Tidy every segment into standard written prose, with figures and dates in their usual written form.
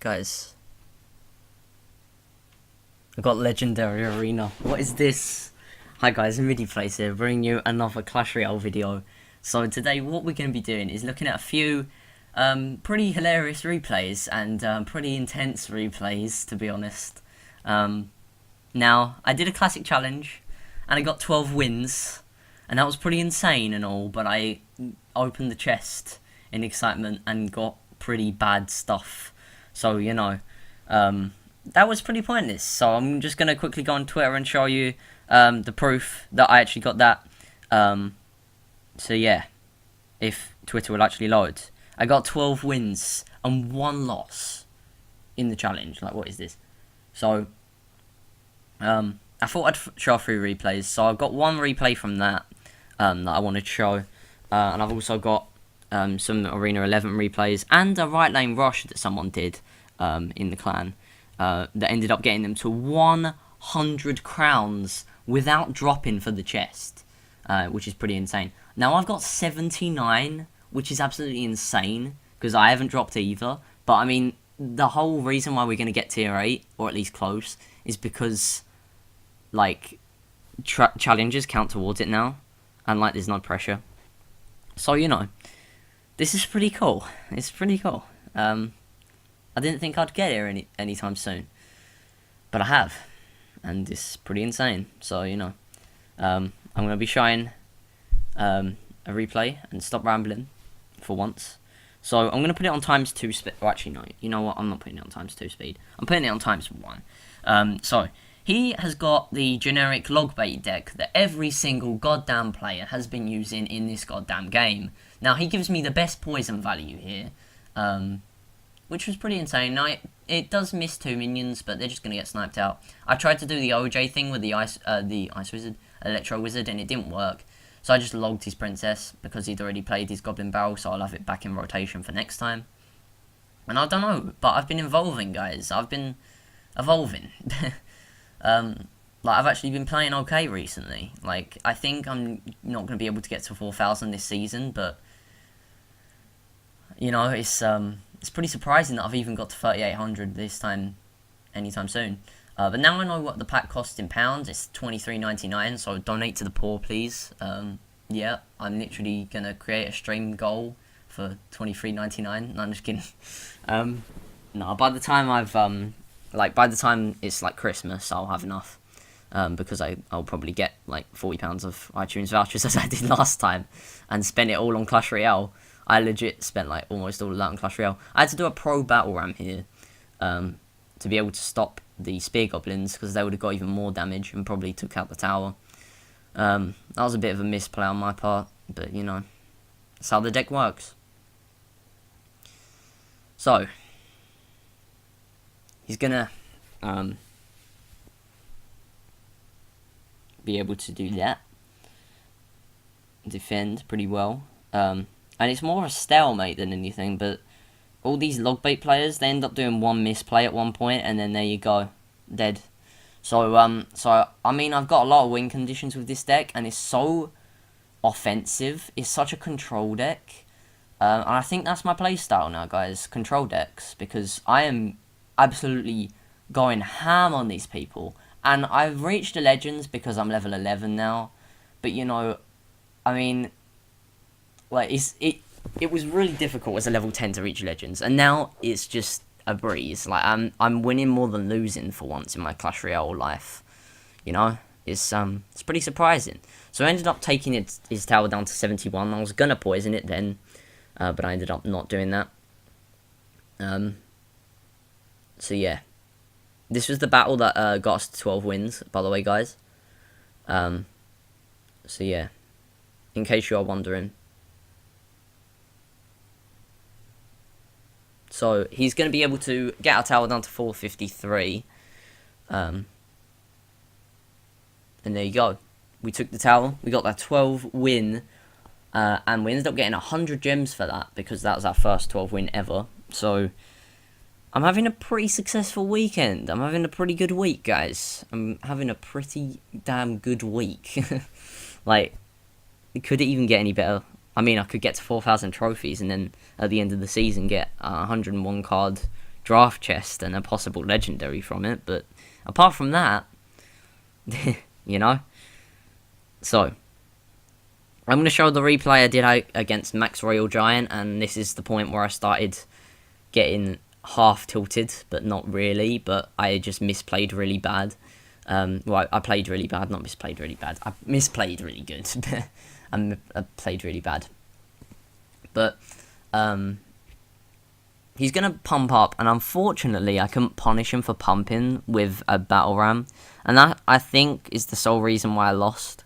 Guys, I got Legendary Arena. What is this? Hi guys, MidiPlays here, bringing you another Clash Royale video. So today what we're going to be doing is looking at a few pretty hilarious replays and pretty intense replays, to be honest. Now, I did a classic challenge and I got 12 wins, and that was pretty insane and all, but I opened the chest in excitement and got pretty bad stuff. So, you know, that was pretty pointless. So I'm just going to quickly go on Twitter and show you the proof that I actually got that. So yeah, if Twitter will actually load. I got 12 wins and 1 loss in the challenge. Like, what is this? So, I thought I'd show 3 replays. So I've got 1 replay from that that I wanted to show. And I've also got some Arena 11 replays and a right lane rush that someone did in the clan that ended up getting them to 100 crowns without dropping for the chest, which is pretty insane. Now I've got 79, which is absolutely insane because I haven't dropped either. But I mean, the whole reason why we're going to get tier 8, or at least close, is because like challenges count towards it now, and like there's no pressure. So, you know, this is pretty cool. It's pretty cool. I didn't think I'd get here anytime soon, but I have, and it's pretty insane. So, you know, I'm going to be showing a replay and stop rambling for once. So I'm going to put it on ×2 speed. Oh, actually, no, you know what? I'm not putting it on ×2 speed. I'm putting it on ×1. So he has got the generic log bait deck that every single goddamn player has been using in this goddamn game. Now, he gives me the best poison value here, which was pretty insane. Now, it does miss 2 minions, but they're just going to get sniped out. I tried to do the OJ thing with the Ice Wizard, Electro Wizard, and it didn't work. So I just logged his Princess because he'd already played his Goblin Barrel, so I'll have it back in rotation for next time. And I don't know, but I've been evolving, guys. I've been evolving. Like, I've actually been playing okay recently. Like, I think I'm not going to be able to get to 4,000 this season, but you know, it's pretty surprising that I've even got to 3,800 this time, anytime soon. But now I know what the pack costs in pounds. It's $23.99, so donate to the poor, please. Yeah, I'm literally going to create a stream goal for $23.99. No, I'm just kidding. No, by the time by the time it's like Christmas, I'll have enough. Because I'll probably get like £40 of iTunes vouchers as I did last time, and spend it all on Clash Royale. I legit spent like almost all of that on Clash Royale. I had to do a pro battle ram here to be able to stop the spear goblins, because they would have got even more damage and probably took out the tower. That was a bit of a misplay on my part, but you know, that's how the deck works. So he's gonna be able to do that, defend pretty well, and it's more of a stalemate than anything. But all these log bait players, they end up doing one misplay at one point, and then there you go, dead. So I mean, I've got a lot of win conditions with this deck, and it's so offensive. It's such a control deck, and I think that's my playstyle now, guys. Control decks, because I am absolutely going ham on these people. And I've reached the Legends because I'm level 11 now. But, you know, I mean, like, it was really difficult as a level 10 to reach Legends. And now it's just a breeze. Like, I'm winning more than losing for once in my Clash Royale life. You know, it's pretty surprising. So I ended up taking his tower down to 71. I was going to poison it then, but I ended up not doing that. So, yeah. This was the battle that got us to 12 wins, by the way, guys. So, yeah. In case you are wondering. So, he's going to be able to get our tower down to 453. And there you go. We took the tower. We got that 12 win. And we ended up getting 100 gems for that, because that was our first 12 win ever. So I'm having a pretty successful weekend. I'm having a pretty good week, guys. I'm having a pretty damn good week. Like, could it even get any better? I mean, I could get to 4,000 trophies and then at the end of the season get a 101 card draft chest and a possible legendary from it, but apart from that, you know. So, I'm going to show the replay I did against Max Royal Giant, and this is the point where I started getting half tilted, but not really, but I just misplayed really bad. Well, I played really bad, not misplayed really bad. I misplayed really good. I played really bad. But, he's going to pump up, and unfortunately, I couldn't punish him for pumping with a battle ram. And that, I think, is the sole reason why I lost.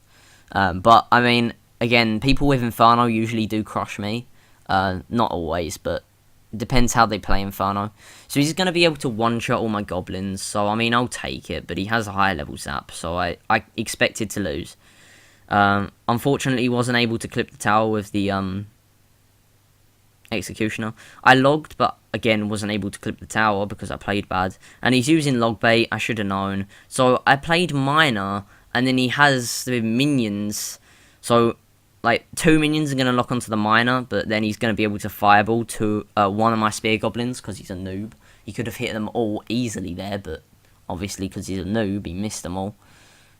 But, I mean, again, people with Inferno usually do crush me. Not always, but it depends how they play Inferno. So he's going to be able to one-shot all my goblins. So, I mean, I'll take it. But he has a higher level zap. So I expected to lose. Unfortunately, he wasn't able to clip the tower with the Executioner. I logged, but again, wasn't able to clip the tower because I played bad. And he's using log bait. I should have known. So I played Miner. And then he has the minions. So, like, 2 minions are going to lock onto the Miner, but then he's going to be able to fireball to one of my spear goblins because he's a noob. He could have hit them all easily there, but obviously because he's a noob, he missed them all.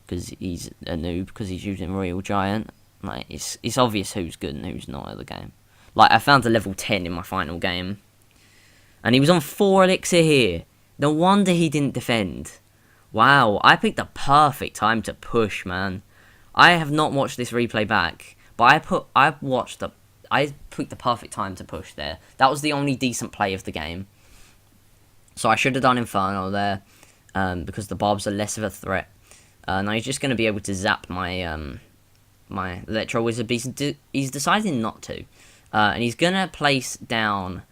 Because he's a noob, because he's using Royal Giant. Like, it's obvious who's good and who's not at the game. Like, I found a level 10 in my final game. And he was on 4 elixir here. No wonder he didn't defend. Wow, I picked the perfect time to push, man. I have not watched this replay back, but I picked the perfect time to push there. That was the only decent play of the game. So I should have done Inferno there, because the barbs are less of a threat. Now he's just going to be able to zap my my Electro Wizard, but he's deciding not to. And he's going to place down...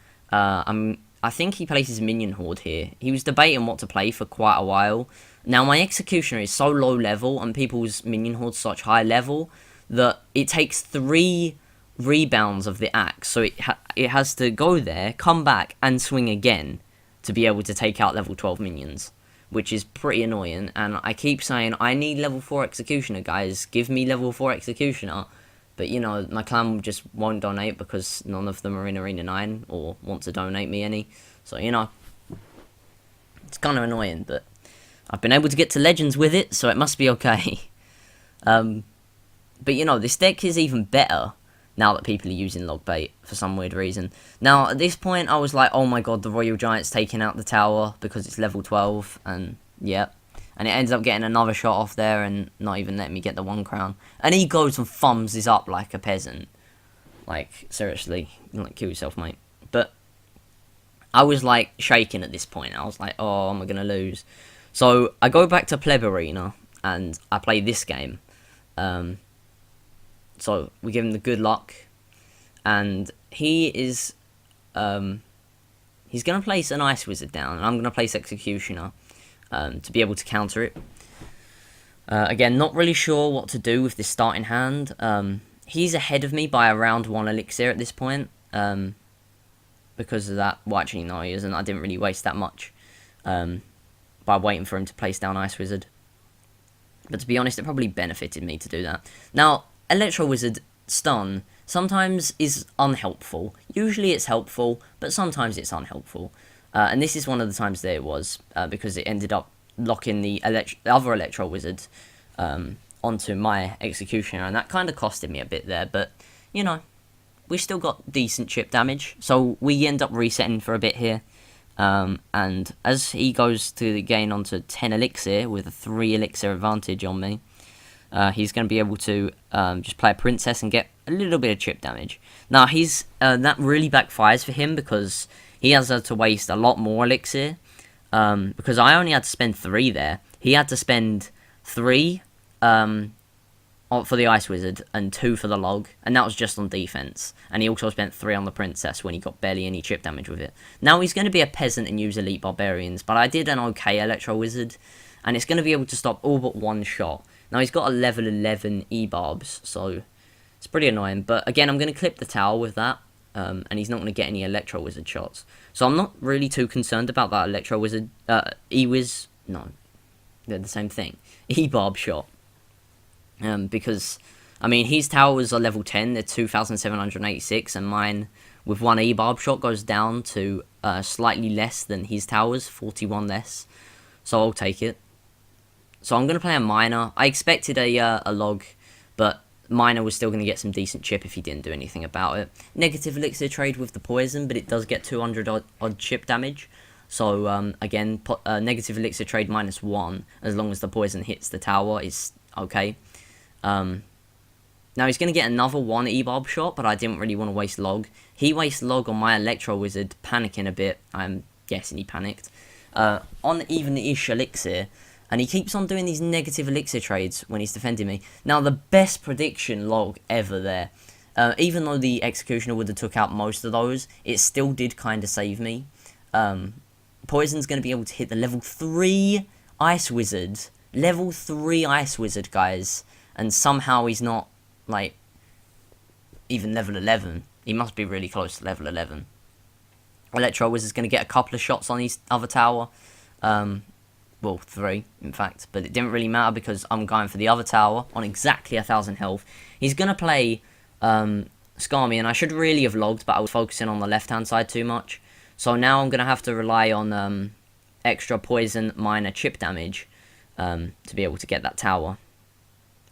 I think he places Minion Horde here. He was debating what to play for quite a while. Now, my Executioner is so low level, and people's Minion Horde's such high level, that it takes 3 rebounds of the axe. So it has to go there, come back, and swing again to be able to take out level 12 minions, which is pretty annoying. And I keep saying, I need level 4 Executioner, guys. Give me level 4 Executioner. But, you know, my clan just won't donate because none of them are in Arena 9 or want to donate me any. So, you know, it's kind of annoying, but I've been able to get to Legends with it, so it must be okay. But, you know, this deck is even better now that people are using log bait for some weird reason. Now, at this point, I was like, oh my god, the Royal Giant's taking out the tower because it's level 12, and yeah. And it ends up getting another shot off there and not even letting me get the 1 crown. And he goes and thumbs this up like a peasant. Like, seriously, like, kill yourself, mate. But I was, like, shaking at this point. I was like, oh, am I going to lose? So I go back to Pleb Arena and I play this game. So we give him the good luck. And he is... he's going to place an Ice Wizard down. And I'm going to place Executioner. To be able to counter it. Again, not really sure what to do with this starting hand. He's ahead of me by around 1 elixir at this point. Because of that. Well, actually, no, he isn't. I didn't really waste that much by waiting for him to place down Ice Wizard. But to be honest, it probably benefited me to do that. Now, Electro Wizard stun sometimes is unhelpful. Usually it's helpful, but sometimes it's unhelpful. And this is one of the times that it was, because it ended up locking the other Electro Wizard onto my Executioner, and that kind of costed me a bit there, but, you know, we still got decent chip damage, so we end up resetting for a bit here, and as he goes to gain onto 10 elixir with a 3 elixir advantage on me, he's going to be able to just play a Princess and get a little bit of chip damage. Now, that really backfires for him because he has to waste a lot more elixir, because I only had to spend 3 there. He had to spend 3 for the Ice Wizard and 2 for the log, and that was just on defense. And he also spent 3 on the Princess when he got barely any chip damage with it. Now he's going to be a peasant and use Elite Barbarians, but I did an okay Electro Wizard, and it's going to be able to stop all but 1 shot. Now he's got a level 11 E-Barbs, so it's pretty annoying. But again, I'm going to clip the tower with that. And he's not going to get any Electro Wizard shots. So I'm not really too concerned about that Electro Wizard, E-Wiz, no, they're the same thing, E-Barb shot. Because, I mean, his towers are level 10, they're 2,786, and mine with one E-barb shot goes down to slightly less than his towers, 41 less. So I'll take it. So I'm going to play a miner. I expected a log, but miner was still going to get some decent chip if he didn't do anything about it. Negative elixir trade with the poison, but it does get 200 odd chip damage. So again, negative elixir trade -1, as long as the poison hits the tower, is okay. Now he's going to get another 1 E-barb shot, but I didn't really want to waste log. He wastes log on my Electro Wizard, panicking a bit. I'm guessing he panicked. On even-ish elixir, and he keeps on doing these negative elixir trades when he's defending me. Now, the best prediction log ever there. Even though the Executioner would have took out most of those, it still did kind of save me. Poison's going to be able to hit the level 3 Ice Wizard. Level 3 Ice Wizard, guys. And somehow he's not, like, even level 11. He must be really close to level 11. Electro Wizard's going to get a couple of shots on his other tower. Well, 3, in fact. But it didn't really matter because I'm going for the other tower on exactly 1,000 health. He's going to play Scar me, and I should really have logged, but I was focusing on the left-hand side too much. So now I'm going to have to rely on extra poison minor chip damage to be able to get that tower.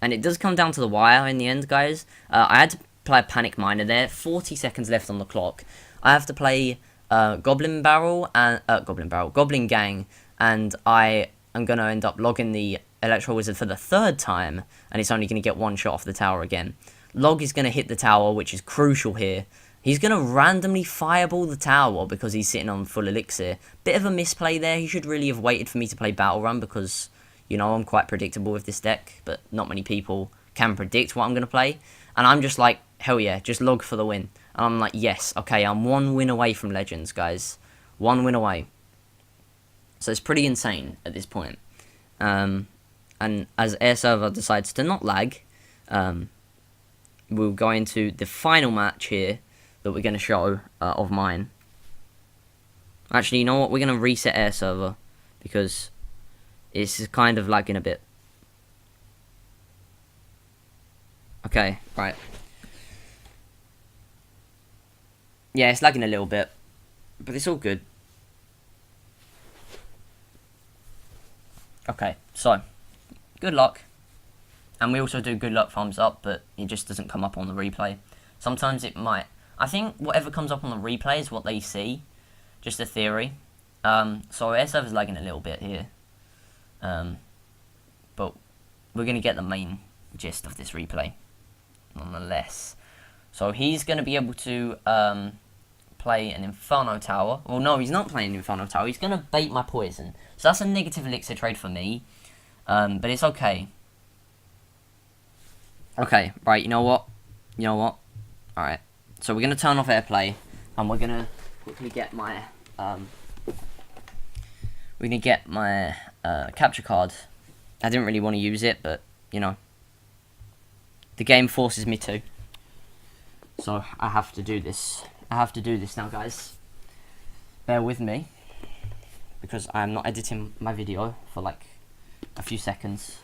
And it does come down to the wire in the end, guys. I had to play a panic miner there. 40 seconds left on the clock. I have to play Goblin Gang, and I am going to end up logging the Electro Wizard for the 3rd time, and it's only going to get 1 shot off the tower again. Log is going to hit the tower, which is crucial here. He's going to randomly fireball the tower because he's sitting on full elixir. Bit of a misplay there. He should really have waited for me to play Battle Run because, you know, I'm quite predictable with this deck, but not many people can predict what I'm going to play. And I'm just like, hell yeah, just log for the win. And I'm like, yes, okay, I'm 1 win away from Legends, guys. 1 win away. So it's pretty insane at this point. And as Air Server decides to not lag, we'll go into the final match here that we're going to show of mine. Actually, you know what? We're going to reset Air Server because it's kind of lagging a bit. Okay, right. Yeah, it's lagging a little bit, but it's all good. Okay, so, good luck. And we also do good luck thumbs up, but it just doesn't come up on the replay. Sometimes it might. I think whatever comes up on the replay is what they see. Just a theory. So Air Server's lagging a little bit here. But we're going to get the main gist of this replay, nonetheless. So he's going to be able to play an Inferno Tower. Well, no, he's not playing an Inferno Tower. He's going to bait my poison. So that's a negative elixir trade for me. But it's okay. Okay, right, you know what? Alright. So we're going to turn off airplay. And we're going to quickly get my... we're going to get my capture card. I didn't really want to use it, but, you know. The game forces me to. So I have to do this. I have to do this now, guys. Bear with me. Because I'm not editing my video for like a few seconds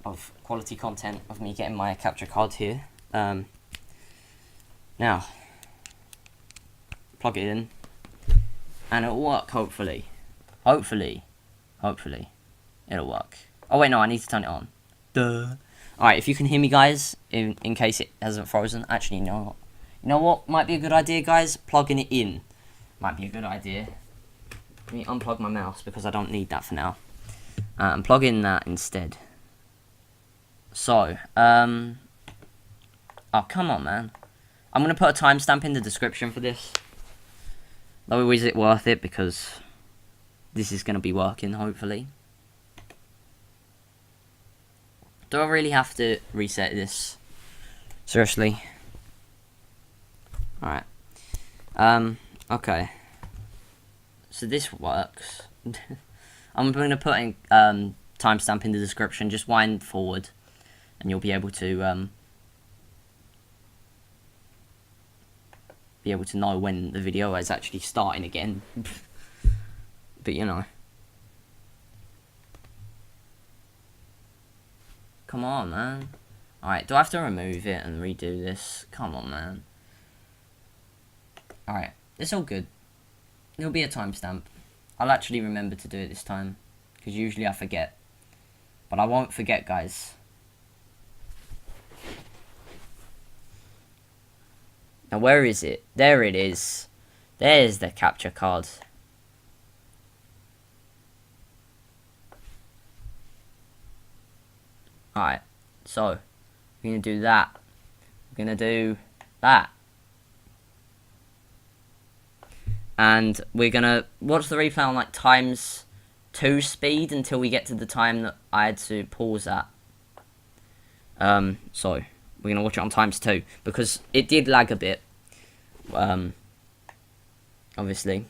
of quality content of me getting my capture card here. Now, plug it in. And it'll work, hopefully. Hopefully. It'll work. Oh wait, no, I need to turn it on. Duh. Alright, if you can hear me, guys, in case it hasn't frozen. Actually, no. You know what might be a good idea, guys? Plugging it in might be a good idea. Let me unplug my mouse because I don't need that for now. And plug in that instead. So, oh, come on, man. I'm going to put a timestamp in the description for this. Though, is it worth it? Because this is going to be working, hopefully. Do I really have to reset this? Seriously? Alright. Okay. So this works. I'm going to put in timestamp in the description. Just wind forward. And you'll be able to know when the video is actually starting again. But you know. Come on, man. Alright, do I have to remove it and redo this? Come on, man. Alright, it's all good. There'll be a timestamp. I'll actually remember to do it this time, because usually I forget. But I won't forget, guys. Now, where is it? There it is. There's the capture card. Alright, so we're going to do that. We're going to do that. And we're going to watch the replay on like ×2 speed until we get to the time that I had to pause at. So we're going to watch it on ×2 because it did lag a bit. Obviously.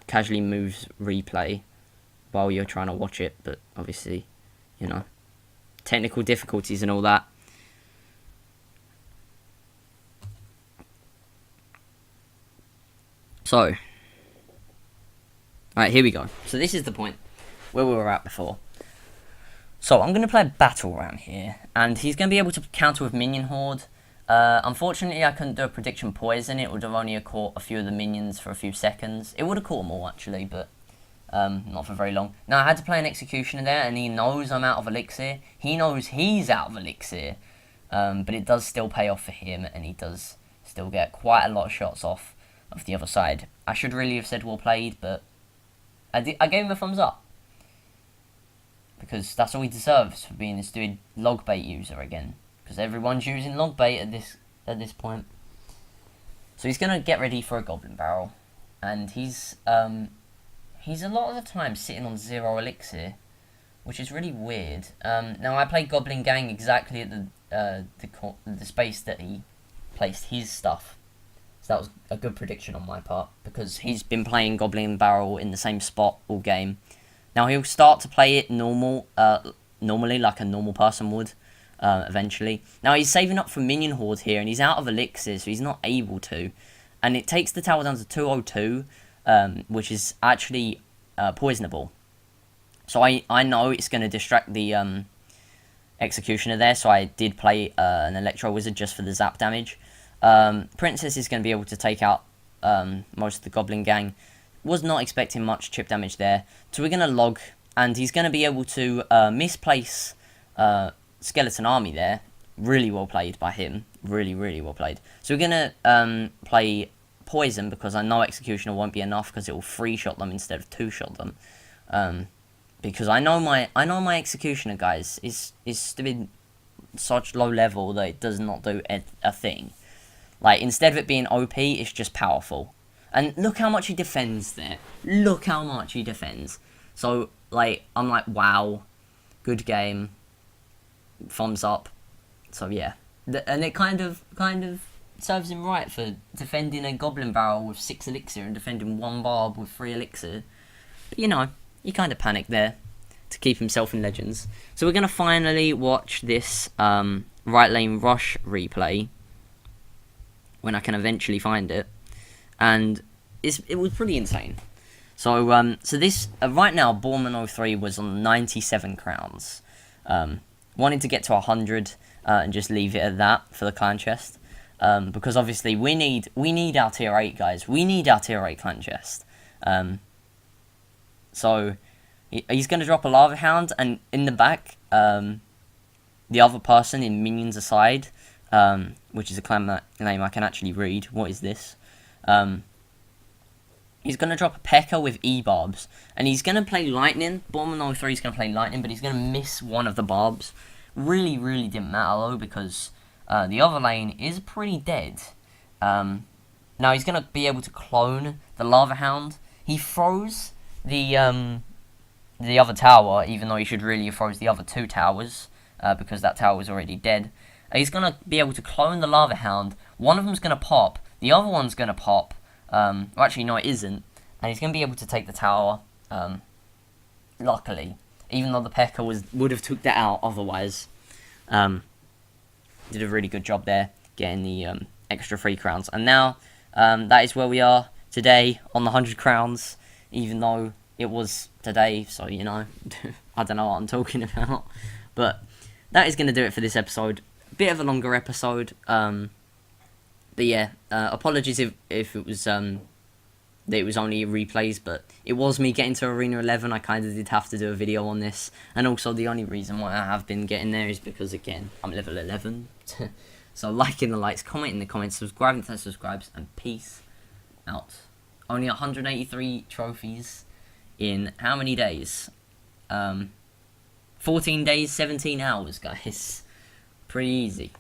Casually moves replay while you're trying to watch it, but obviously, you know, technical difficulties and all that. So, alright, here we go. So this is the point where we were at before. So I'm going to play a battle round here, and he's going to be able to counter with minion horde. Unfortunately, I couldn't do a prediction poison. It would have only caught a few of the minions for a few seconds. It would have caught them all, actually, but not for very long. Now, I had to play an executioner there, and he knows I'm out of elixir. He knows he's out of elixir, but it does still pay off for him, and he does still get quite a lot of shots off of the other side. I should really have said well played, but I gave him a thumbs up. Because that's all he deserves for being a stupid log bait user again. Because everyone's using log bait at this point. So he's going to get ready for a goblin barrel. And he's a lot of the time sitting on 0 elixir, which is really weird. Now I played Goblin Gang exactly at the space that he placed his stuff. So that was a good prediction on my part, because he's been playing Goblin Barrel in the same spot all game. Now he'll start to play it normally like a normal person would, eventually. Now he's saving up for Minion Horde here, and he's out of elixir, so he's not able to. And it takes the tower down to 202, which is actually poisonable. So I know it's going to distract the executioner there, so I did play an Electro Wizard just for the zap damage. Princess is going to be able to take out most of the Goblin Gang. Was not expecting much chip damage there. So we're going to log, and he's going to be able to misplace Skeleton Army there. Really well played by him. Really, really well played. So we're going to play Poison, because I know Executioner won't be enough, because it will 3-shot them instead of 2-shot them. Because I know my Executioner, guys, is still such low level that it does not do a thing. Like, instead of it being OP, it's just powerful. And look how much he defends there. Look how much he defends. So, like, I'm like, wow. Good game. Thumbs up. So, yeah. And it kind of serves him right for defending a Goblin Barrel with 6 elixir and defending 1 Barb with 3 elixir. But, you know, he kind of panicked there to keep himself in Legends. So we're going to finally watch this right lane rush replay when I can eventually find it. And it was pretty insane. So so this right now, Borman 03 was on 97 crowns. Wanted to get to 100 and just leave it at that for the clan chest. Because obviously we need our tier 8, guys. We need our tier 8 clan chest. So he's going to drop a Lava Hound, and in the back, the other person in Minions Aside, which is a clan name I can actually read. What is this? He's going to drop a P.E.K.K.A. with E-Barbs. And he's going to play Lightning. Borman 03 is going to play Lightning, but he's going to miss one of the Barbs. Really, really didn't matter, though, because the other lane is pretty dead. Now, he's going to be able to clone the Lava Hound. He froze the other tower, even though he should really have froze the other 2 towers, because that tower was already dead. He's going to be able to clone the Lava Hound. One of them's going to pop. The other one's going to pop. Well, actually, no, it isn't. And he's going to be able to take the tower, luckily. Even though the P.E.K.K.A. would have took that out otherwise. Did a really good job there, getting the extra 3 crowns. And now, that is where we are today on the 100 crowns. Even though it was today, so, you know, I don't know what I'm talking about. But that is going to do it for this episode. Bit of a longer episode. But yeah, apologies if it was that it was only replays, but it was me getting to Arena 11. I kind of did have to do a video on this, and also the only reason why I have been getting there is because, again, I'm level 11. So liking the likes, comment in the comments, subscribing to the subscribes, and peace out. Only 183 trophies in how many days? 14 days, 17 hours, guys. Pretty easy.